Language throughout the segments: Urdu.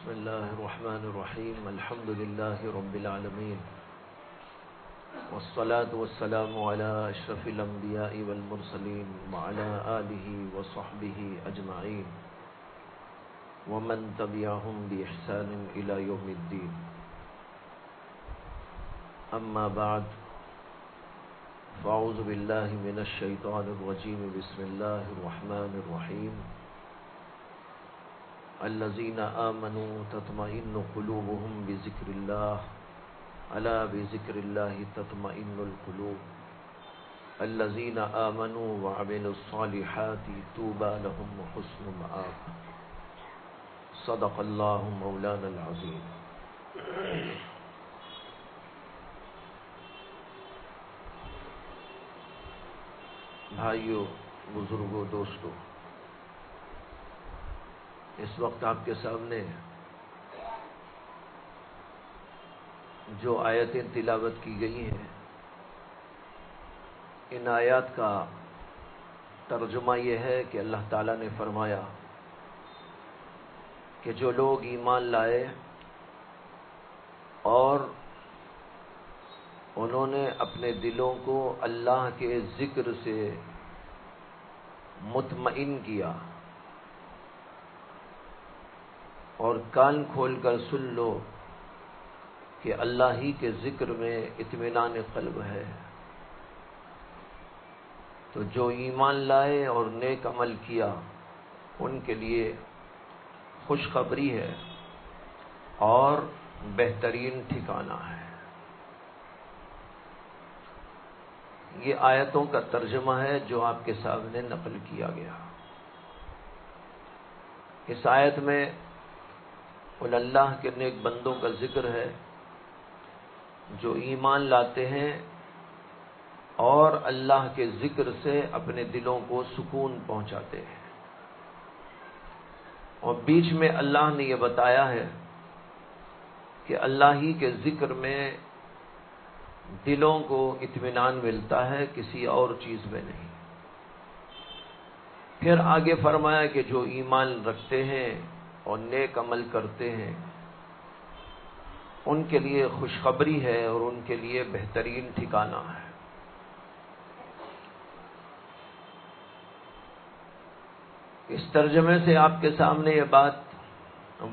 بسم الله الرحمن الرحيم الحمد لله رب العالمين والصلاة والسلام على أشرف الأنبياء والمرسلين وعلى آله وصحبه أجمعين ومن تبعهم بإحسان إلى يوم الدين. أما بعد فأعوذ بالله من الشيطان الرجيم. بسم الله الرحمن الرحيم. الذين آمنوا تطمئن قلوبهم بذكر الله ألا بذكر الله تطمئن القلوب الذين آمنوا وعملوا الصالحات طوبى لهم وحسن مآب. صدق الله مولانا العظيم. بھائیو، بزرگوں، دوستو، اس وقت آپ کے سامنے جو آیتیں تلاوت کی گئی ہیں، ان آیات کا ترجمہ یہ ہے کہ اللہ تعالیٰ نے فرمایا کہ جو لوگ ایمان لائے اور انہوں نے اپنے دلوں کو اللہ کے ذکر سے مطمئن کیا اور کان کھول کر سن لو کہ اللہ ہی کے ذکر میں اطمینان قلب ہے، تو جو ایمان لائے اور نیک عمل کیا ان کے لیے خوشخبری ہے اور بہترین ٹھکانہ ہے. یہ آیتوں کا ترجمہ ہے جو آپ کے سامنے نقل کیا گیا. اس آیت میں ان اللہ کے نیک بندوں کا ذکر ہے جو ایمان لاتے ہیں اور اللہ کے ذکر سے اپنے دلوں کو سکون پہنچاتے ہیں. اور بیچ میں اللہ نے یہ بتایا ہے کہ اللہ ہی کے ذکر میں دلوں کو اطمینان ملتا ہے، کسی اور چیز میں نہیں. پھر آگے فرمایا کہ جو ایمان رکھتے ہیں اور نیک عمل کرتے ہیں ان کے لیے خوشخبری ہے اور ان کے لیے بہترین ٹھکانہ ہے. اس ترجمے سے آپ کے سامنے یہ بات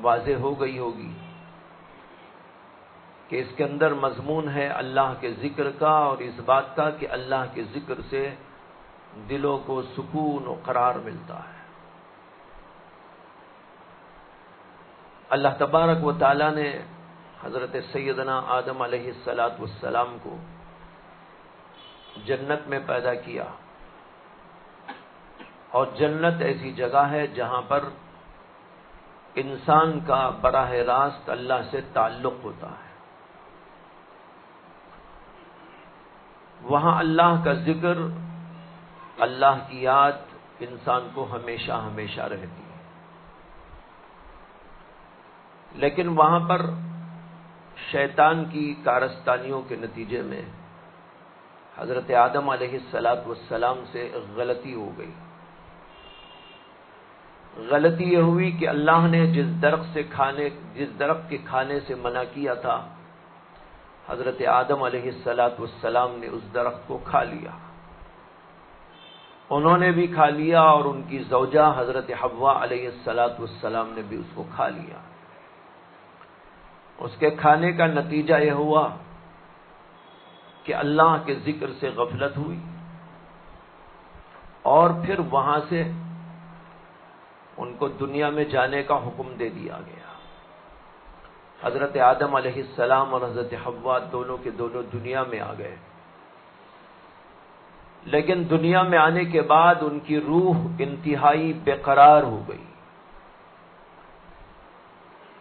واضح ہو گئی ہوگی کہ اس کے اندر مضمون ہے اللہ کے ذکر کا اور اس بات کا کہ اللہ کے ذکر سے دلوں کو سکون و قرار ملتا ہے. اللہ تبارک و تعالی نے حضرت سیدنا آدم علیہ السلام کو جنت میں پیدا کیا، اور جنت ایسی جگہ ہے جہاں پر انسان کا براہ راست اللہ سے تعلق ہوتا ہے. وہاں اللہ کا ذکر، اللہ کی یاد انسان کو ہمیشہ ہمیشہ رہتی ہے. لیکن وہاں پر شیطان کی کارستانیوں کے نتیجے میں حضرت آدم علیہ السلام سے غلطی ہو گئی. غلطی یہ ہوئی کہ اللہ نے جس درخت کے کھانے سے منع کیا تھا، حضرت آدم علیہ السلام نے اس درخت کو کھا لیا. انہوں نے بھی کھا لیا اور ان کی زوجہ حضرت حوا علیہ السلام نے بھی اس کو کھا لیا. اس کے کھانے کا نتیجہ یہ ہوا کہ اللہ کے ذکر سے غفلت ہوئی اور پھر وہاں سے ان کو دنیا میں جانے کا حکم دے دیا گیا. حضرت آدم علیہ السلام اور حضرت حوا دونوں کے دونوں دنیا میں آ گئے. لیکن دنیا میں آنے کے بعد ان کی روح انتہائی بے قرار ہو گئی.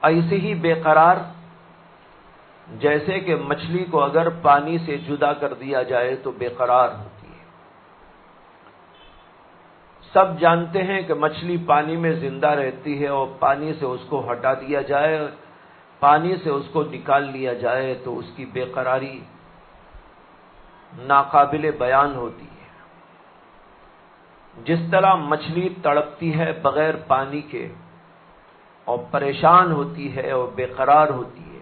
ایسے ہی بے قرار جیسے کہ مچھلی کو اگر پانی سے جدا کر دیا جائے تو بے قرار ہوتی ہے. سب جانتے ہیں کہ مچھلی پانی میں زندہ رہتی ہے اور پانی سے اس کو ہٹا دیا جائے، پانی سے اس کو نکال لیا جائے تو اس کی بے قراری ناقابل بیان ہوتی ہے. جس طرح مچھلی تڑپتی ہے بغیر پانی کے، اور پریشان ہوتی ہے اور بے قرار ہوتی ہے،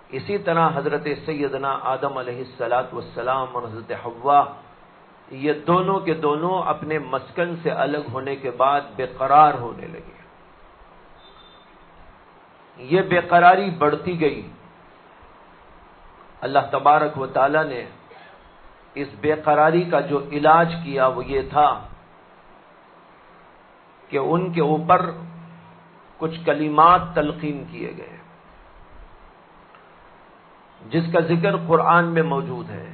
اسی طرح حضرت سیدنا آدم علیہ السلام اور حضرت حوا، یہ دونوں کے دونوں اپنے مسکن سے الگ ہونے کے بعد بے قرار ہونے لگے۔ یہ بے قراری بڑھتی گئی۔ اللہ تبارک و تعالی نے اس بے قراری کا جو علاج کیا وہ یہ تھا کہ ان کے اوپر کچھ کلمات تلقین کیے گئے، جس کا ذکر قرآن میں موجود ہے۔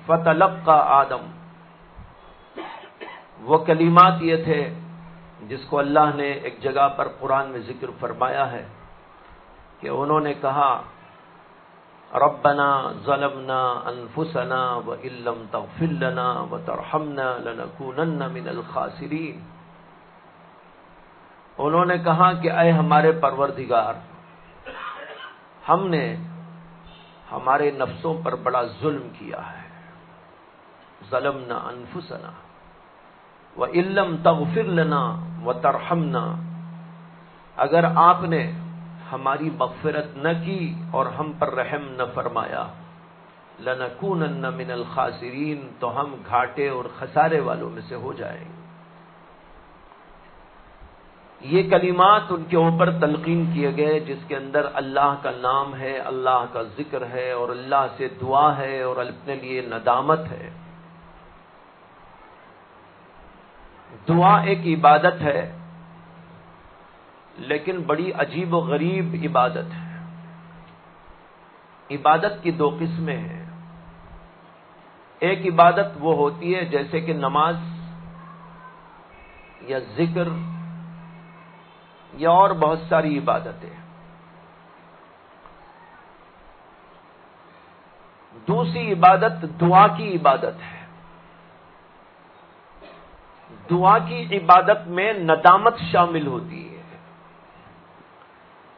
فتلقى آدم، وہ کلمات یہ تھے جس کو اللہ نے ایک جگہ پر قرآن میں ذکر فرمایا ہے کہ انہوں نے کہا ربنا ظلمنا انفسنا وان لم تغفر لنا وترحمنا لنكونن من الخاسرین۔ انہوں نے کہا کہ اے ہمارے پروردگار، ہم نے ہمارے نفسوں پر بڑا ظلم کیا ہے، ظلمنا انفسنا وان لم تغفر لنا وترحمنا، اگر آپ نے ہماری مغفرت نہ کی اور ہم پر رحم نہ فرمایا، لنکونن من الخاسرین، تو ہم گھاٹے اور خسارے والوں میں سے ہو جائیں گے۔ یہ کلمات ان کے اوپر تلقین کیے گئے جس کے اندر اللہ کا نام ہے، اللہ کا ذکر ہے اور اللہ سے دعا ہے اور اپنے لیے ندامت ہے۔ دعا ایک عبادت ہے، لیکن بڑی عجیب و غریب عبادت ہے۔ عبادت کی دو قسمیں ہیں۔ ایک عبادت وہ ہوتی ہے جیسے کہ نماز یا ذکر یا اور بہت ساری عبادتیں۔ دوسری عبادت دعا کی عبادت ہے۔ دعا کی عبادت میں ندامت شامل ہوتی ہے۔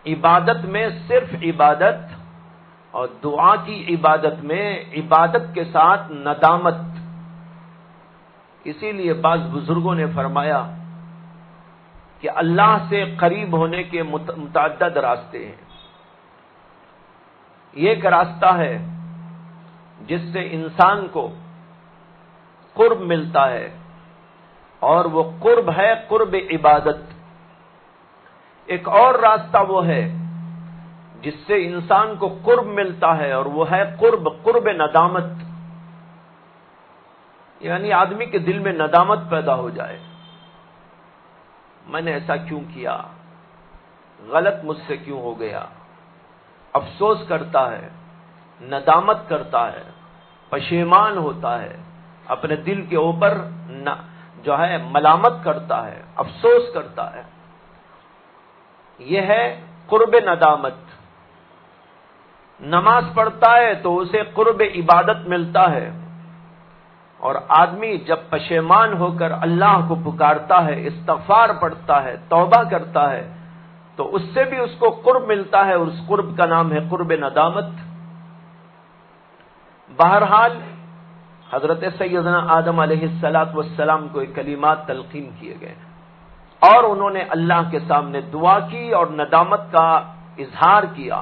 عبادت میں صرف عبادت اور دعا کی عبادت میں عبادت کے ساتھ ندامت۔ اسی لیے بعض بزرگوں نے فرمایا کہ اللہ سے قریب ہونے کے متعدد راستے ہیں۔ یہ ایک راستہ ہے جس سے انسان کو قرب ملتا ہے، اور وہ قرب ہے قرب عبادت۔ ایک اور راستہ وہ ہے جس سے انسان کو قرب ملتا ہے، اور وہ ہے قرب ندامت، یعنی آدمی کے دل میں ندامت پیدا ہو جائے، میں نے ایسا کیوں کیا، غلط مجھ سے کیوں ہو گیا، افسوس کرتا ہے، ندامت کرتا ہے، پشیمان ہوتا ہے، اپنے دل کے اوپر جو ہے ملامت کرتا ہے، افسوس کرتا ہے۔ یہ ہے قرب ندامت۔ نماز پڑھتا ہے تو اسے قرب عبادت ملتا ہے، اور آدمی جب پشیمان ہو کر اللہ کو پکارتا ہے، استغفار پڑھتا ہے، توبہ کرتا ہے، تو اس سے بھی اس کو قرب ملتا ہے، اور اس قرب کا نام ہے قرب ندامت۔ بہرحال حضرت سیدنا آدم علیہ السلام کو ایک کلمات تلقین کیے گئے، اور انہوں نے اللہ کے سامنے دعا کی اور ندامت کا اظہار کیا۔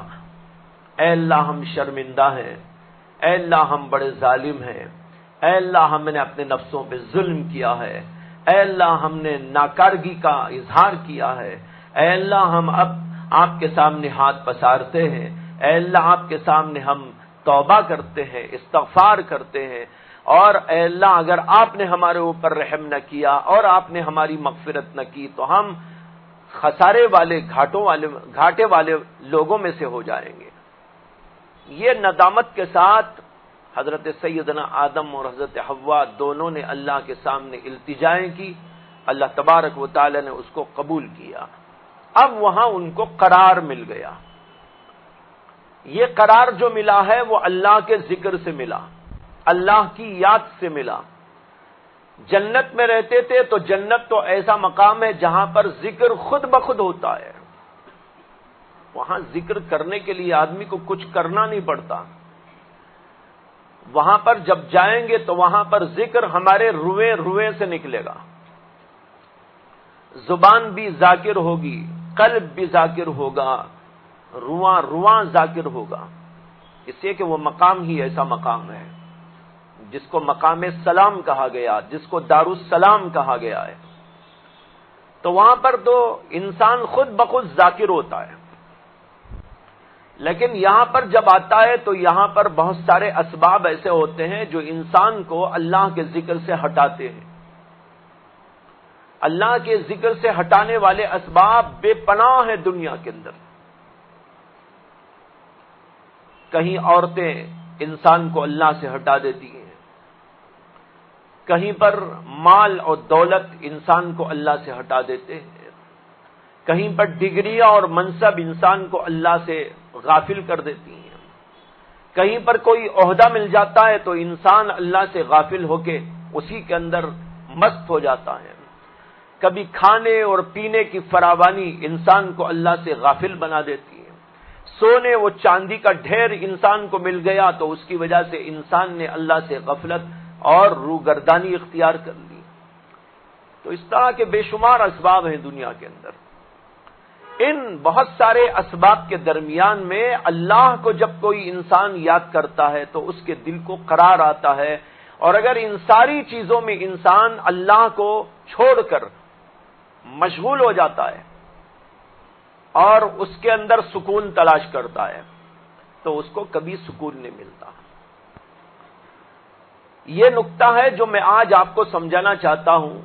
اے اللہ ہم شرمندہ ہیں، اے اللہ ہم بڑے ظالم ہیں، اے اللہ ہم نے اپنے نفسوں پہ ظلم کیا ہے، اے اللہ ہم نے ناکارگی کا اظہار کیا ہے، اے اللہ ہم اب آپ کے سامنے ہاتھ پسارتے ہیں، اے اللہ آپ کے سامنے ہم توبہ کرتے ہیں، استغفار کرتے ہیں، اور اے اللہ اگر آپ نے ہمارے اوپر رحم نہ کیا اور آپ نے ہماری مغفرت نہ کی تو ہم خسارے والے گھاٹے والے لوگوں میں سے ہو جائیں گے۔ یہ ندامت کے ساتھ حضرت سیدنا آدم اور حضرت حوا دونوں نے اللہ کے سامنے التجائیں کی، اللہ تبارک و تعالی نے اس کو قبول کیا۔ اب وہاں ان کو قرار مل گیا۔ یہ قرار جو ملا ہے وہ اللہ کے ذکر سے ملا، اللہ کی یاد سے ملا۔ جنت میں رہتے تھے تو جنت تو ایسا مقام ہے جہاں پر ذکر خود بخود ہوتا ہے، وہاں ذکر کرنے کے لیے آدمی کو کچھ کرنا نہیں پڑتا۔ وہاں پر جب جائیں گے تو وہاں پر ذکر ہمارے روئے روئے سے نکلے گا، زبان بھی ذاکر ہوگی، قلب بھی ذاکر ہوگا، رواں رواں ذاکر ہوگا، اس لیے کہ وہ مقام ہی ایسا مقام ہے جس کو مقام سلام کہا گیا، جس کو دارالسلام کہا گیا ہے۔ تو وہاں پر تو انسان خود بخود ذاکر ہوتا ہے، لیکن یہاں پر جب آتا ہے تو یہاں پر بہت سارے اسباب ایسے ہوتے ہیں جو انسان کو اللہ کے ذکر سے ہٹاتے ہیں۔ اللہ کے ذکر سے ہٹانے والے اسباب بے پناہ ہیں دنیا کے اندر۔ کہیں عورتیں انسان کو اللہ سے ہٹا دیتی ہیں، کہیں پر مال اور دولت انسان کو اللہ سے ہٹا دیتے ہیں، کہیں پر ڈگریاں اور منصب انسان کو اللہ سے غافل کر دیتی ہیں، کہیں پر کوئی عہدہ مل جاتا ہے تو انسان اللہ سے غافل ہو کے اسی کے اندر مست ہو جاتا ہے۔ کبھی کھانے اور پینے کی فراوانی انسان کو اللہ سے غافل بنا دیتی ہے، سونے و چاندی کا ڈھیر انسان کو مل گیا تو اس کی وجہ سے انسان نے اللہ سے غفلت اور روگردانی اختیار کر لی۔ تو اس طرح کے بے شمار اسباب ہیں دنیا کے اندر۔ ان بہت سارے اسباب کے درمیان میں اللہ کو جب کوئی انسان یاد کرتا ہے تو اس کے دل کو قرار آتا ہے، اور اگر ان ساری چیزوں میں انسان اللہ کو چھوڑ کر مشغول ہو جاتا ہے اور اس کے اندر سکون تلاش کرتا ہے تو اس کو کبھی سکون نہیں ملتا۔ یہ نقطہ ہے جو میں آج آپ کو سمجھانا چاہتا ہوں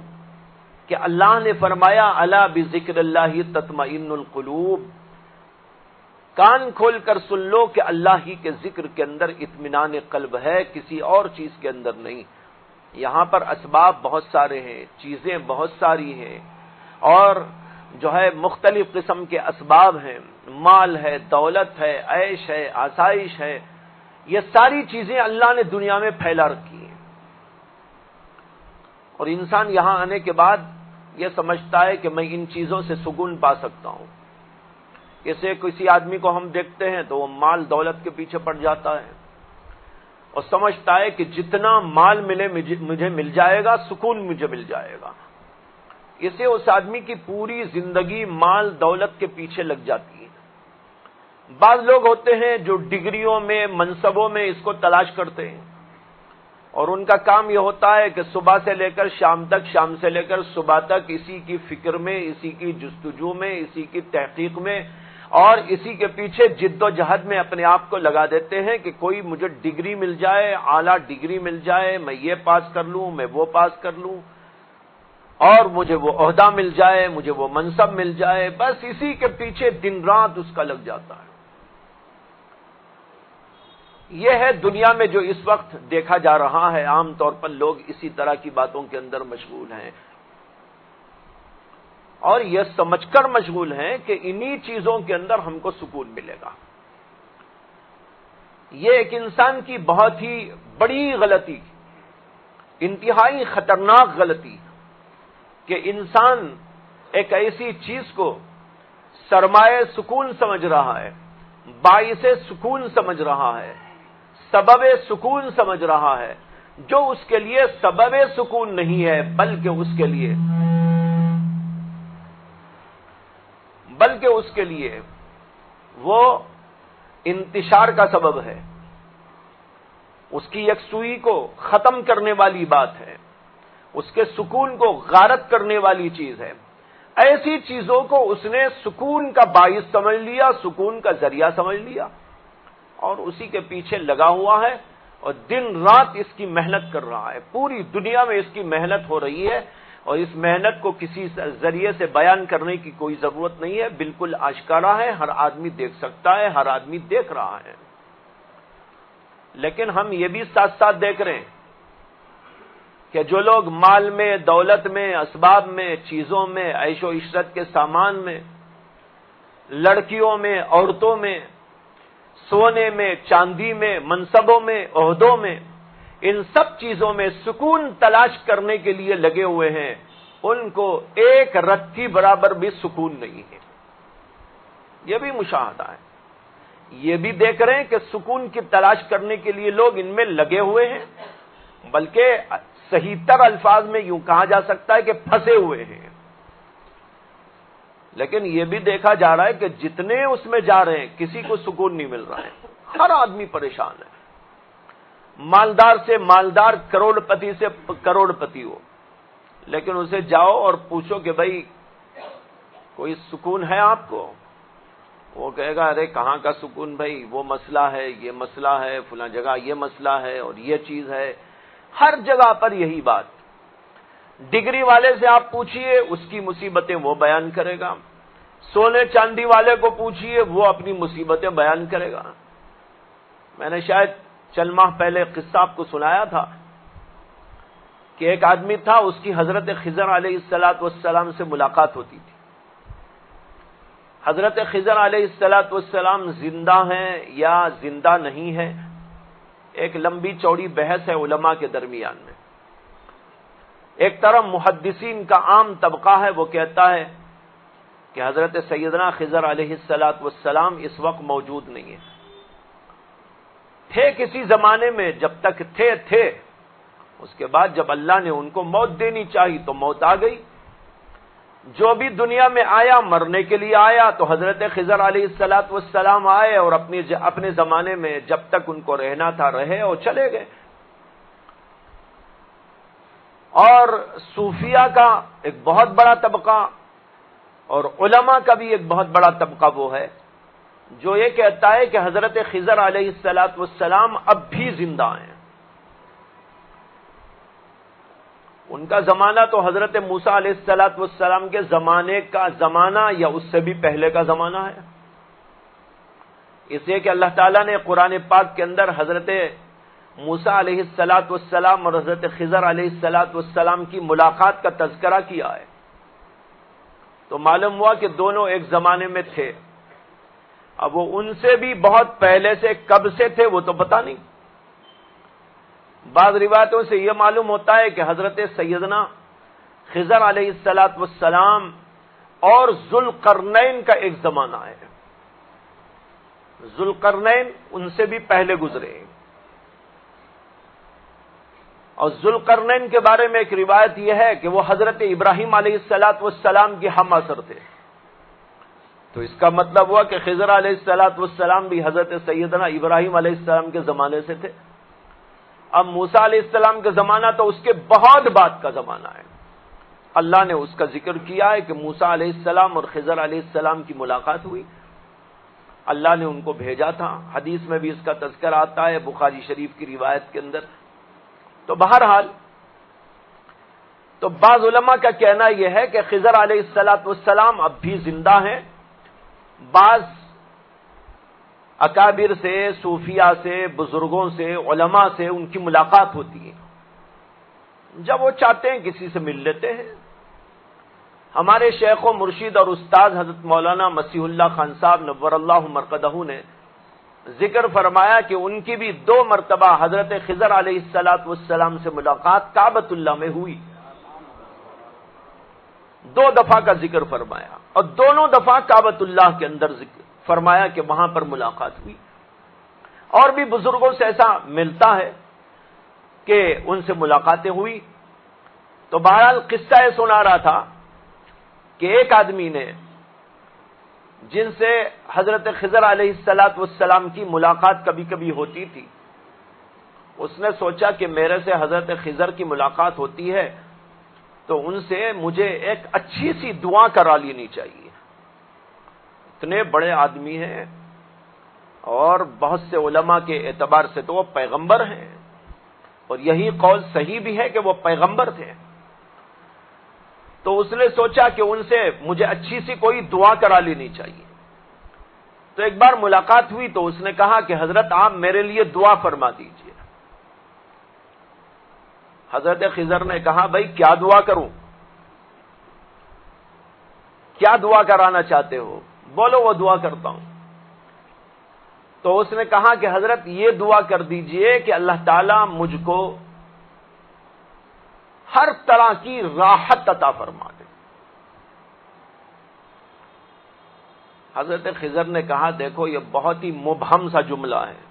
کہ اللہ نے فرمایا الا بذکر اللہ تطمئن القلوب، کان کھول کر سن لو کہ اللہ ہی کے ذکر کے اندر اطمینان قلب ہے، کسی اور چیز کے اندر نہیں۔ یہاں پر اسباب بہت سارے ہیں، چیزیں بہت ساری ہیں، اور جو ہے مختلف قسم کے اسباب ہیں، مال ہے، دولت ہے، عیش ہے، آسائش ہے، یہ ساری چیزیں اللہ نے دنیا میں پھیلا رکھی ہیں۔ اور انسان یہاں آنے کے بعد یہ سمجھتا ہے کہ میں ان چیزوں سے سکون پا سکتا ہوں۔ جیسے کسی آدمی کو ہم دیکھتے ہیں تو وہ مال دولت کے پیچھے پڑ جاتا ہے اور سمجھتا ہے کہ جتنا مال ملے مجھے مل جائے گا، سکون مجھے مل جائے گا۔ اسے اس آدمی کی پوری زندگی مال دولت کے پیچھے لگ جاتی ہے۔ بعض لوگ ہوتے ہیں جو ڈگریوں میں، منصبوں میں اس کو تلاش کرتے ہیں، اور ان کا کام یہ ہوتا ہے کہ صبح سے لے کر شام تک، شام سے لے کر صبح تک اسی کی فکر میں، اسی کی جستجو میں، اسی کی تحقیق میں اور اسی کے پیچھے جد و جہد میں اپنے آپ کو لگا دیتے ہیں کہ کوئی مجھے ڈگری مل جائے، اعلیٰ ڈگری مل جائے، میں یہ پاس کر لوں، میں وہ پاس کر لوں، اور مجھے وہ عہدہ مل جائے، مجھے وہ منصب مل جائے، بس اسی کے پیچھے دن رات اس کا لگ جاتا ہے۔ یہ ہے دنیا میں جو اس وقت دیکھا جا رہا ہے، عام طور پر لوگ اسی طرح کی باتوں کے اندر مشغول ہیں، اور یہ سمجھ کر مشغول ہیں کہ انہی چیزوں کے اندر ہم کو سکون ملے گا۔ یہ ایک انسان کی بہت ہی بڑی غلطی، انتہائی خطرناک غلطی، کہ انسان ایک ایسی چیز کو سرمایہ سکون سمجھ رہا ہے، باعث سکون سمجھ رہا ہے، سبب سکون سمجھ رہا ہے، جو اس کے لیے سبب سکون نہیں ہے بلکہ اس کے لیے وہ انتشار کا سبب ہے، اس کی یکسوئی کو ختم کرنے والی بات ہے، اس کے سکون کو غارت کرنے والی چیز ہے۔ ایسی چیزوں کو اس نے سکون کا باعث سمجھ لیا، سکون کا ذریعہ سمجھ لیا، اور اسی کے پیچھے لگا ہوا ہے اور دن رات اس کی محنت کر رہا ہے۔ پوری دنیا میں اس کی محنت ہو رہی ہے، اور اس محنت کو کسی ذریعے سے بیان کرنے کی کوئی ضرورت نہیں ہے، بالکل آشکارا ہے، ہر آدمی دیکھ سکتا ہے، ہر آدمی دیکھ رہا ہے۔ لیکن ہم یہ بھی ساتھ ساتھ دیکھ رہے ہیں کہ جو لوگ مال میں، دولت میں، اسباب میں، چیزوں میں، عیش و عشرت کے سامان میں، لڑکیوں میں، عورتوں میں، سونے میں، چاندی میں، منصبوں میں، عہدوں میں، ان سب چیزوں میں سکون تلاش کرنے کے لیے لگے ہوئے ہیں، ان کو ایک رتی برابر بھی سکون نہیں ہے۔ یہ بھی مشاہدہ ہے، یہ بھی دیکھ رہے ہیں کہ سکون کی تلاش کرنے کے لیے لوگ ان میں لگے ہوئے ہیں، بلکہ صحیح تر الفاظ میں یوں کہا جا سکتا ہے کہ پھنسے ہوئے ہیں۔ لیکن یہ بھی دیکھا جا رہا ہے کہ جتنے اس میں جا رہے ہیں کسی کو سکون نہیں مل رہا ہے، ہر آدمی پریشان ہے، مالدار سے مالدار، کروڑ پتی سے کروڑ پتی ہو، لیکن اسے جاؤ اور پوچھو کہ بھائی کوئی سکون ہے آپ کو؟ وہ کہے گا ارے کہاں کا سکون بھائی، وہ مسئلہ ہے، یہ مسئلہ ہے، فلاں جگہ یہ مسئلہ ہے اور یہ چیز ہے، ہر جگہ پر یہی بات۔ ڈگری والے سے آپ پوچھئے اس کی مصیبتیں وہ بیان کرے گا، سونے چاندی والے کو پوچھئے وہ اپنی مصیبتیں بیان کرے گا۔ میں نے شاید چند ماہ پہلے قصہ آپ کو سنایا تھا کہ ایک آدمی تھا، اس کی حضرت خضر علیہ السلام سے ملاقات ہوتی تھی۔ حضرت خضر علیہ السلام زندہ ہیں یا زندہ نہیں ہیں، ایک لمبی چوڑی بحث ہے علماء کے درمیان میں۔ ایک طرف محدثین کا عام طبقہ ہے، وہ کہتا ہے کہ حضرت سیدنا خضر علیہ السلام اس وقت موجود نہیں ہیں، تھے کسی زمانے میں، جب تک تھے، اس کے بعد جب اللہ نے ان کو موت دینی چاہی تو موت آ گئی۔ جو بھی دنیا میں آیا مرنے کے لیے آیا، تو حضرت خضر علیہ السلام آئے اور اپنے زمانے میں جب تک ان کو رہنا تھا رہے اور چلے گئے۔ اور صوفیہ کا ایک بہت بڑا طبقہ اور علماء کا بھی ایک بہت بڑا طبقہ وہ ہے جو یہ کہتا ہے کہ حضرت خضر علیہ السلام اب بھی زندہ ہیں۔ ان کا زمانہ تو حضرت موسیٰ علیہ السلام کے زمانے کا زمانہ یا اس سے بھی پہلے کا زمانہ ہے، اس لیے کہ اللہ تعالیٰ نے قرآن پاک کے اندر حضرت موسیٰ علیہ السلام اور حضرت خضر علیہ السلام کی ملاقات کا تذکرہ کیا ہے، تو معلوم ہوا کہ دونوں ایک زمانے میں تھے۔ اب وہ ان سے بھی بہت پہلے سے کب سے تھے وہ تو پتہ نہیں۔ بعض روایتوں سے یہ معلوم ہوتا ہے کہ حضرت سیدنا خضر علیہ السلام اور ذوالقرنین کا ایک زمانہ ہے، ذوالقرنین ان سے بھی پہلے گزرے، اور ذوالقرنین کے بارے میں ایک روایت یہ ہے کہ وہ حضرت ابراہیم علیہ السلام کے ہم عصر تھے، تو اس کا مطلب ہوا کہ خضر علیہ السلام بھی حضرت سیدنا ابراہیم علیہ السلام کے زمانے سے تھے۔ اب موسیٰ علیہ السلام کا زمانہ تو اس کے بہت بعد کا زمانہ ہے، اللہ نے اس کا ذکر کیا ہے کہ موسیٰ علیہ السلام اور خضر علیہ السلام کی ملاقات ہوئی، اللہ نے ان کو بھیجا تھا، حدیث میں بھی اس کا تذکر آتا ہے بخاری شریف کی روایت کے اندر۔ تو بہرحال تو بعض علماء کا کہنا یہ ہے کہ خضر علیہ السلام اب بھی زندہ ہیں، بعض اکابر سے، صوفیہ سے، بزرگوں سے، علماء سے ان کی ملاقات ہوتی ہے، جب وہ چاہتے ہیں کسی سے مل لیتے ہیں۔ ہمارے شیخ و مرشد اور استاد حضرت مولانا مسیح اللہ خان صاحب نور اللہ مرقدہ نے ذکر فرمایا کہ ان کی بھی 2 مرتبہ حضرت خضر علیہ السلام سے ملاقات کعبۃ اللہ میں ہوئی، 2 دفعہ کا ذکر فرمایا، اور دونوں دفعہ کعبۃ اللہ کے اندر ذکر فرمایا کہ وہاں پر ملاقات ہوئی۔ اور بھی بزرگوں سے ایسا ملتا ہے کہ ان سے ملاقاتیں ہوئی۔ تو بہرحال قصہ یہ سنا رہا تھا کہ ایک آدمی نے جن سے حضرت خضر علیہ السلام کی ملاقات کبھی کبھی ہوتی تھی، اس نے سوچا کہ میرے سے حضرت خضر کی ملاقات ہوتی ہے تو ان سے مجھے ایک اچھی سی دعا کرا لینی چاہیے، اتنے بڑے آدمی ہیں اور بہت سے علماء کے اعتبار سے تو وہ پیغمبر ہیں، اور یہی قول صحیح بھی ہے کہ وہ پیغمبر تھے۔ تو اس نے سوچا کہ ان سے مجھے اچھی سی کوئی دعا کرا لینی چاہیے۔ تو ایک بار ملاقات ہوئی تو اس نے کہا کہ حضرت آپ میرے لیے دعا فرما دیجئے۔ حضرت خضر نے کہا بھائی کیا دعا کروں، کیا دعا کرانا چاہتے ہو، بولو وہ دعا کرتا ہوں۔ تو اس نے کہا کہ حضرت یہ دعا کر دیجئے کہ اللہ تعالیٰ مجھ کو ہر طرح کی راحت عطا فرما دے۔ حضرت خضر نے کہا دیکھو یہ بہت ہی مبہم سا جملہ ہے،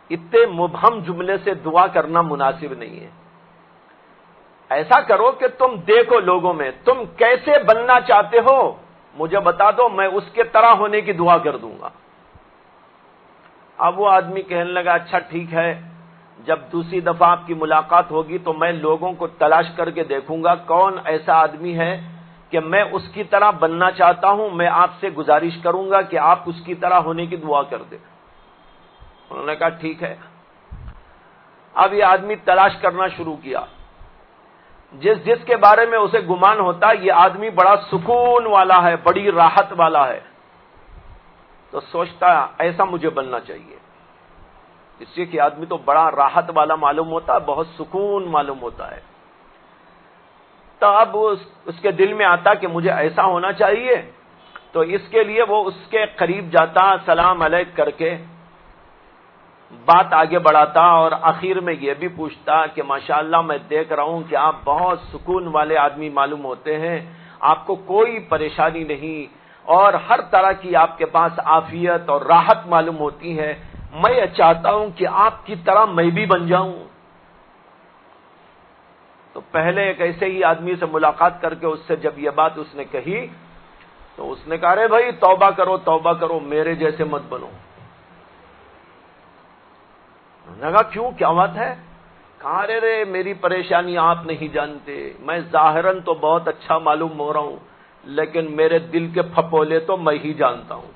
اتنے مبہم جملے سے دعا کرنا مناسب نہیں ہے، ایسا کرو کہ تم دیکھو لوگوں میں تم کیسے بننا چاہتے ہو، مجھے بتا دو، میں اس کے طرح ہونے کی دعا کر دوں گا۔ اب وہ آدمی کہنے لگا اچھا ٹھیک ہے، جب دوسری دفعہ آپ کی ملاقات ہوگی تو میں لوگوں کو تلاش کر کے دیکھوں گا کون ایسا آدمی ہے کہ میں اس کی طرح بننا چاہتا ہوں، میں آپ سے گزارش کروں گا کہ آپ اس کی طرح ہونے کی دعا کر دیں۔ انہوں نے کہا ٹھیک ہے۔ اب یہ آدمی تلاش کرنا شروع کیا، جس کے بارے میں اسے گمان ہوتا یہ آدمی بڑا سکون والا ہے، بڑی راحت والا ہے، تو سوچتا ایسا مجھے بننا چاہیے۔ اس لیے کہ آدمی تو بڑا راحت والا معلوم ہوتا ہے، بہت سکون معلوم ہوتا ہے۔ تو اب اس کے دل میں آتا کہ مجھے ایسا ہونا چاہیے، تو اس کے لیے وہ اس کے قریب جاتا، سلام علیک کر کے بات آگے بڑھاتا، اور آخر میں یہ بھی پوچھتا کہ ماشاءاللہ میں دیکھ رہا ہوں کہ آپ بہت سکون والے آدمی معلوم ہوتے ہیں، آپ کو کوئی پریشانی نہیں، اور ہر طرح کی آپ کے پاس عافیت اور راحت معلوم ہوتی ہے، میں یہ چاہتا ہوں کہ آپ کی طرح میں بھی بن جاؤں۔ تو پہلے ایک ایسے ہی آدمی سے ملاقات کر کے اس سے جب یہ بات اس نے کہی تو اس نے کہا ارے بھائی توبہ کرو توبہ کرو، میرے جیسے مت بنو۔ نے کہا کیوں، کیا بات ہے؟ کہا رے میری پریشانی آپ نہیں جانتے، میں ظاہراً تو بہت اچھا معلوم ہو رہا ہوں، لیکن میرے دل کے پھپولے تو میں ہی جانتا ہوں۔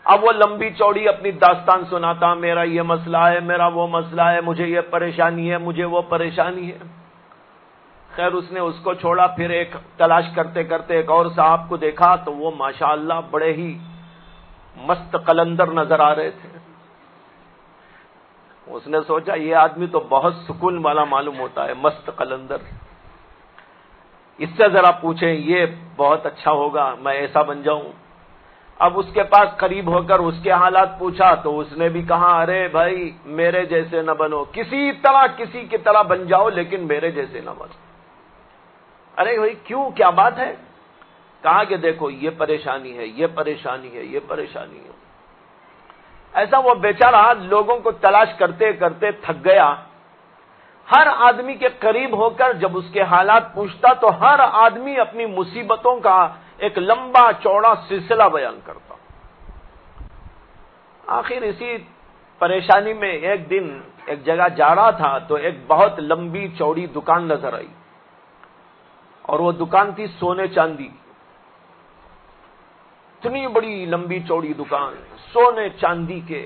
اب وہ لمبی چوڑی اپنی داستان سناتا، میرا یہ مسئلہ ہے، میرا وہ مسئلہ ہے، مجھے یہ پریشانی ہے، مجھے وہ پریشانی ہے۔ خیر اس نے اس کو چھوڑا، پھر ایک تلاش کرتے کرتے ایک اور صاحب کو دیکھا تو وہ ماشاءاللہ بڑے ہی مست قلندر نظر آ رہے تھے۔ اس نے سوچا یہ آدمی تو بہت سکون والا معلوم ہوتا ہے، مست قلندر، اس سے ذرا پوچھیں، یہ بہت اچھا ہوگا، میں ایسا بن جاؤں۔ اب اس کے پاس قریب ہو کر اس کے حالات پوچھا تو اس نے بھی کہا ارے بھائی میرے جیسے نہ بنو، کسی طرح کسی کی طرح بن جاؤ لیکن میرے جیسے نہ بنو۔ ارے بھائی کیوں، کیا بات ہے؟ کہا کہ دیکھو یہ پریشانی ہے، یہ پریشانی ہے، یہ پریشانی ہے۔ ایسا وہ بیچارہ لوگوں کو تلاش کرتے کرتے تھک گیا، ہر آدمی کے قریب ہو کر جب اس کے حالات پوچھتا تو ہر آدمی اپنی مصیبتوں کا ایک لمبا چوڑا سلسلہ بیان کرتا۔ آخر اسی پریشانی میں ایک دن ایک جگہ جا رہا تھا تو ایک بہت لمبی چوڑی دکان نظر آئی، اور وہ دکان تھی سونے چاندی کی، اتنی بڑی لمبی چوڑی دکان، سونے چاندی کے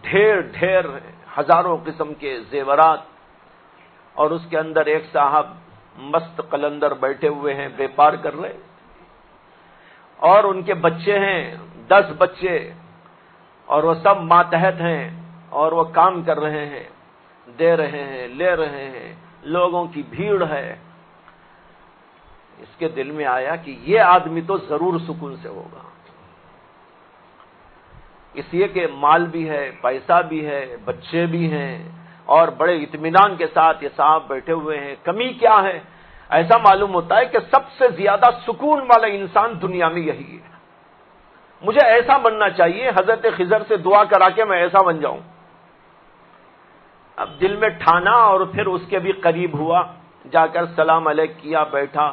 ڈھیر ڈھیر ہزاروں قسم کے زیورات، اور اس کے اندر ایک صاحب مست قلندر بیٹھے ہوئے ہیں، بیپار کر رہے، اور ان کے بچے ہیں 10 بچے، اور وہ سب ماتحت ہیں، اور وہ کام کر رہے ہیں، دے رہے ہیں، لے رہے ہیں، لوگوں کی بھیڑ ہے۔ اس کے دل میں آیا کہ یہ آدمی تو ضرور سکون سے ہوگا، اس لیے کہ مال بھی ہے، پیسہ بھی ہے، بچے بھی ہیں، اور بڑے اطمینان کے ساتھ یہ صاحب بیٹھے ہوئے ہیں۔ کمی کیا ہے؟ ایسا معلوم ہوتا ہے کہ سب سے زیادہ سکون والا انسان دنیا میں یہی ہے۔ مجھے ایسا بننا چاہیے، حضرت خضر سے دعا کرا کے میں ایسا بن جاؤں۔ اب دل میں ٹھانا اور پھر اس کے بھی قریب ہوا، جا کر سلام علیک کیا، بیٹھا،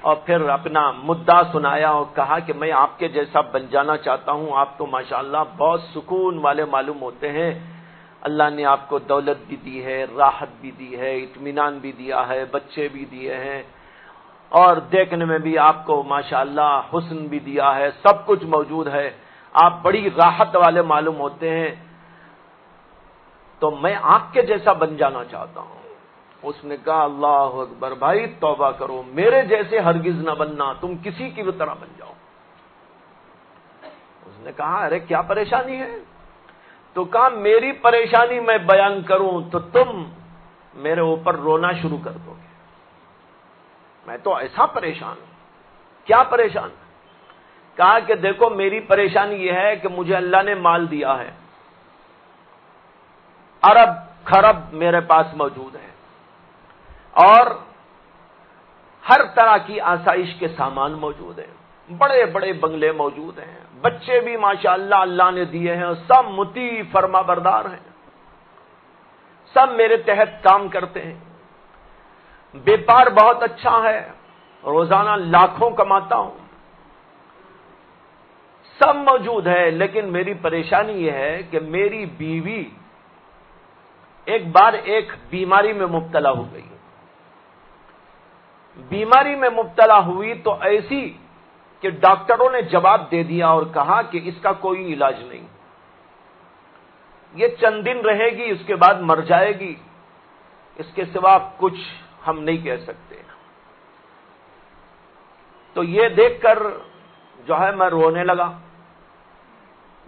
اور پھر اپنا مدعا سنایا اور کہا کہ میں آپ کے جیسا بن جانا چاہتا ہوں، آپ تو ماشاءاللہ بہت سکون والے معلوم ہوتے ہیں، اللہ نے آپ کو دولت بھی دی ہے، راحت بھی دی ہے، اطمینان بھی دیا ہے، بچے بھی دیے ہیں، اور دیکھنے میں بھی آپ کو ماشاءاللہ حسن بھی دیا ہے، سب کچھ موجود ہے، آپ بڑی راحت والے معلوم ہوتے ہیں، تو میں آپ کے جیسا بن جانا چاہتا ہوں۔ اس نے کہا اللہ اکبر، بھائی توبہ کرو، میرے جیسے ہرگز نہ بننا، تم کسی کی بھی طرح بن جاؤ۔ اس نے کہا ارے کیا پریشانی ہے؟ تو کہا میری پریشانی میں بیان کروں تو تم میرے اوپر رونا شروع کر دو گے، میں تو ایسا پریشان ہوں۔ کیا پریشان؟ کہا کہ دیکھو میری پریشانی یہ ہے کہ مجھے اللہ نے مال دیا ہے، ارب خرب میرے پاس موجود ہے، اور ہر طرح کی آسائش کے سامان موجود ہیں، بڑے بڑے بنگلے موجود ہیں، بچے بھی ماشاءاللہ اللہ نے دیے ہیں، اور سب مطیع فرما بردار ہیں، سب میرے تحت کام کرتے ہیں، بیپار بہت اچھا ہے، روزانہ لاکھوں کماتا ہوں، سب موجود ہے، لیکن میری پریشانی یہ ہے کہ میری بیوی ایک بار ایک بیماری میں مبتلا ہو گئی۔ بیماری میں مبتلا ہوئی تو ایسی کہ ڈاکٹروں نے جواب دے دیا اور کہا کہ اس کا کوئی علاج نہیں، یہ چند دن رہے گی، اس کے بعد مر جائے گی، اس کے سوا کچھ ہم نہیں کہہ سکتے۔ تو یہ دیکھ کر جو ہے میں رونے لگا۔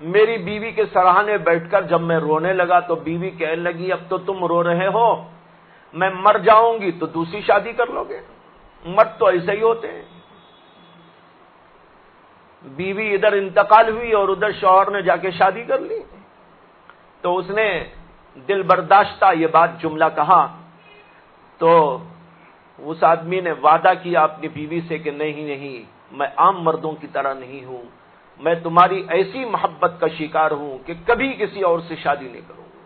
میری بیوی کے سراہنے بیٹھ کر جب میں رونے لگا تو بیوی کہنے لگی اب تو تم رو رہے ہو، میں مر جاؤں گی تو دوسری شادی کر لو گے، مرد تو ایسے ہی ہوتے ہیں۔ بیوی ادھر انتقال ہوئی اور ادھر شوہر نے جا کے شادی کر لی، تو اس نے دل برداشتہ یہ بات جملہ کہا، تو اس آدمی نے وعدہ کیا اپنی بیوی سے کہ نہیں، میں عام مردوں کی طرح نہیں ہوں، میں تمہاری ایسی محبت کا شکار ہوں کہ کبھی کسی اور سے شادی نہیں کروں گا۔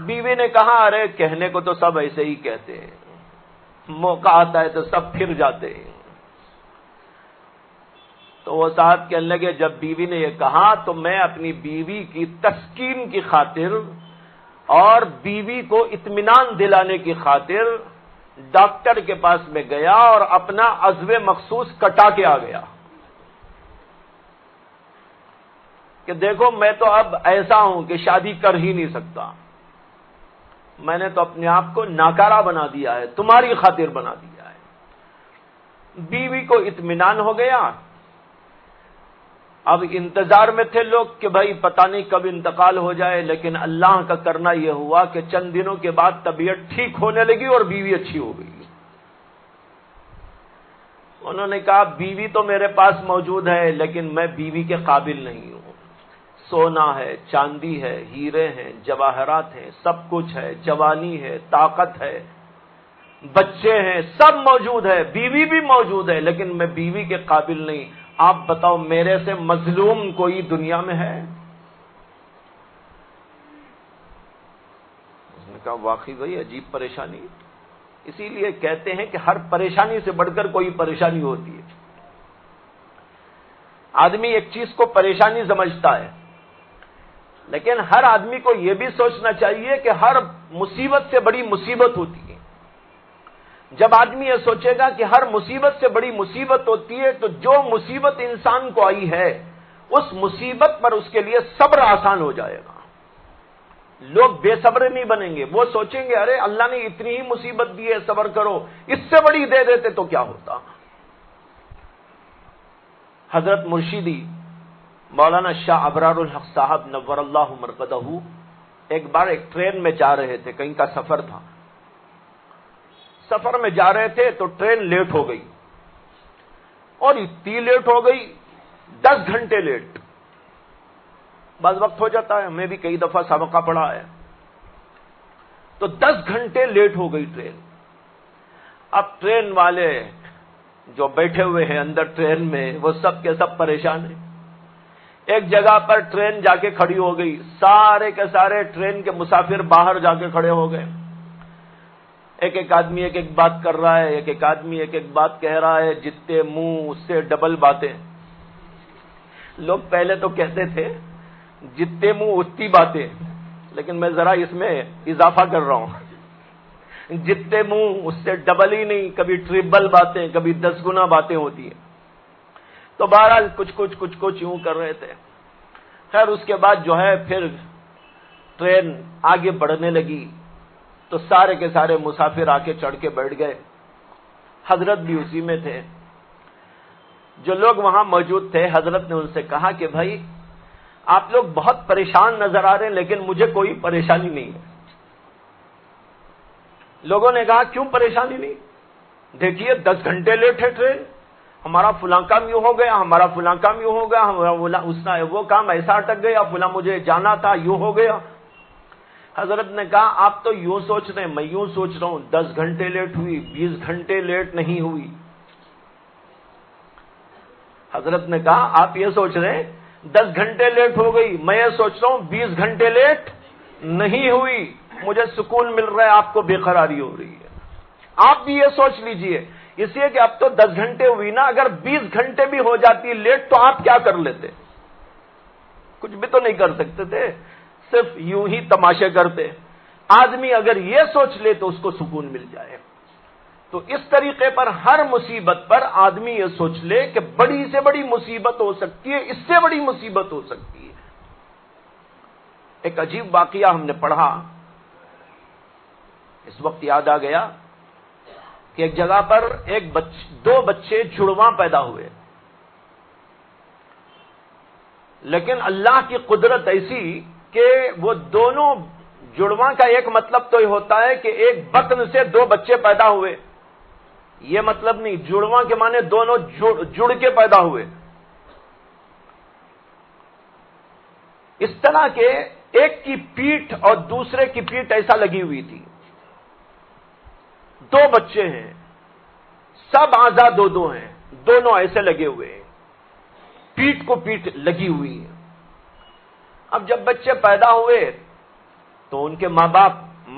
بیوی نے کہا ارے کہنے کو تو سب ایسے ہی کہتے ہیں، موقع آتا ہے تو سب پھر جاتے ہیں۔ تو وہ صاحب کہنے لگے جب بیوی نے یہ کہا تو میں اپنی بیوی کی تسکین کی خاطر اور بیوی کو اطمینان دلانے کی خاطر ڈاکٹر کے پاس میں گیا اور اپنا عضو مخصوص کٹا کے آ گیا کہ دیکھو میں تو اب ایسا ہوں کہ شادی کر ہی نہیں سکتا، میں نے تو اپنے آپ کو ناکارہ بنا دیا ہے، تمہاری خاطر بنا دیا ہے۔ بیوی کو اطمینان ہو گیا۔ اب انتظار میں تھے لوگ کہ بھائی پتہ نہیں کب انتقال ہو جائے، لیکن اللہ کا کرنا یہ ہوا کہ چند دنوں کے بعد طبیعت ٹھیک ہونے لگی اور بیوی اچھی ہو گئی۔ انہوں نے کہا بیوی تو میرے پاس موجود ہے لیکن میں بیوی کے قابل نہیں ہوں، سونا ہے، چاندی ہے، ہیرے ہیں، جواہرات ہیں، سب کچھ ہے، جوانی ہے، طاقت ہے، بچے ہیں، سب موجود ہے، بیوی بھی موجود ہے، لیکن میں بیوی کے قابل نہیں۔ آپ بتاؤ میرے سے مظلوم کوئی دنیا میں ہے؟ اس نے کہا واقعی بھائی عجیب پریشانی، اسی لیے کہتے ہیں کہ ہر پریشانی سے بڑھ کر کوئی پریشانی ہوتی ہے۔ آدمی ایک چیز کو پریشانی سمجھتا ہے، لیکن ہر آدمی کو یہ بھی سوچنا چاہیے کہ ہر مصیبت سے بڑی مصیبت ہوتی ہے۔ جب آدمی یہ سوچے گا کہ ہر مصیبت سے بڑی مصیبت ہوتی ہے تو جو مصیبت انسان کو آئی ہے اس مصیبت پر اس کے لیے صبر آسان ہو جائے گا۔ لوگ بے صبر نہیں بنیں گے، وہ سوچیں گے ارے اللہ نے اتنی ہی مصیبت دی ہے، صبر کرو، اس سے بڑی دے دیتے تو کیا ہوتا۔ حضرت مرشدی مولانا شاہ ابرار الحق صاحب نور اللہ مرقدہ ایک بار ایک ٹرین میں جا رہے تھے، کہیں کا سفر تھا، سفر میں جا رہے تھے تو ٹرین لیٹ ہو گئی، اور اتنی لیٹ ہو گئی 10 گھنٹے لیٹ، بعض وقت ہو جاتا ہے، ہمیں بھی کئی دفعہ سابقہ پڑا ہے، تو 10 گھنٹے لیٹ ہو گئی ٹرین۔ اب ٹرین والے جو بیٹھے ہوئے ہیں اندر ٹرین میں وہ سب کے سب پریشان ہیں۔ ایک جگہ پر ٹرین جا کے کھڑی ہو گئی، سارے کے سارے ٹرین کے مسافر باہر جا کے کھڑے ہو گئے، ایک ایک آدمی ایک ایک بات کر رہا ہے، ایک ایک آدمی ایک ایک بات کہہ رہا ہے، جتنے منہ اس سے ڈبل باتیں۔ لوگ پہلے تو کہتے تھے جتنے منہ اتنی باتیں، لیکن میں ذرا اس میں اضافہ کر رہا ہوں، جتنے منہ اس سے ڈبل ہی نہیں، کبھی ٹرپل باتیں، کبھی 10 گنا باتیں ہوتی ہیں۔ تو بہرحال کچھ یوں کر رہے تھے۔ خیر اس کے بعد جو ہے پھر ٹرین آگے بڑھنے لگی تو سارے کے سارے مسافر آ کے چڑھ کے بیٹھ گئے، حضرت بھی اسی میں تھے۔ جو لوگ وہاں موجود تھے حضرت نے ان سے کہا کہ بھائی آپ لوگ بہت پریشان نظر آ رہے ہیں لیکن مجھے کوئی پریشانی نہیں ہے۔ لوگوں نے کہا کیوں پریشانی نہیں؟ دیکھیے 10 گھنٹے لیٹ ہے ٹرین، ہمارا فلاں کام یوں ہو گیا، ہمارا فلاں کام یوں ہو گیا، ہمارا وہ کام ایسا اٹک گیا، فلاں مجھے جانا تھا یوں ہو گیا۔ حضرت نے کہا آپ تو یوں سوچ رہے ہیں، میں یوں سوچ رہا ہوں 10 گھنٹے لیٹ ہوئی، 20 گھنٹے لیٹ نہیں ہوئی۔ حضرت نے کہا آپ یہ سوچ رہے ہیں 10 گھنٹے لیٹ ہو گئی، میں یہ سوچ رہا ہوں 20 گھنٹے لیٹ نہیں ہوئی مجھے سکون مل رہا ہے، آپ کو بے قراری ہو رہی ہے۔ آپ بھی یہ سوچ لیجئے، اس لیے کہ اب تو 10 گھنٹے ہوئی نا، اگر 20 گھنٹے بھی ہو جاتی لیٹ تو آپ کیا کر لیتے؟ کچھ بھی تو نہیں کر سکتے تھے، صرف یوں ہی تماشے کرتے۔ آدمی اگر یہ سوچ لے تو اس کو سکون مل جائے۔ تو اس طریقے پر ہر مصیبت پر آدمی یہ سوچ لے کہ بڑی سے بڑی مصیبت ہو سکتی ہے، اس سے بڑی مصیبت ہو سکتی ہے۔ ایک عجیب واقعہ ہم نے پڑھا، اس وقت یاد آ گیا کہ ایک جگہ پر دو بچے جڑواں پیدا ہوئے، لیکن اللہ کی قدرت ایسی کہ وہ دونوں جڑواں کا ایک مطلب تو یہ ہوتا ہے کہ ایک بطن سے دو بچے پیدا ہوئے، یہ مطلب نہیں، جڑواں کے معنی دونوں جڑ کے پیدا ہوئے۔ اس طرح کے ایک کی پیٹھ اور دوسرے کی پیٹھ ایسا لگی ہوئی تھی، دو بچے ہیں، سب اعضاء دو ہیں، دونوں ایسے لگے ہوئے ہیں، پیٹھ کو پیٹھ لگی ہوئی ہے۔ اب جب بچے پیدا ہوئے تو ان کے ماں باپ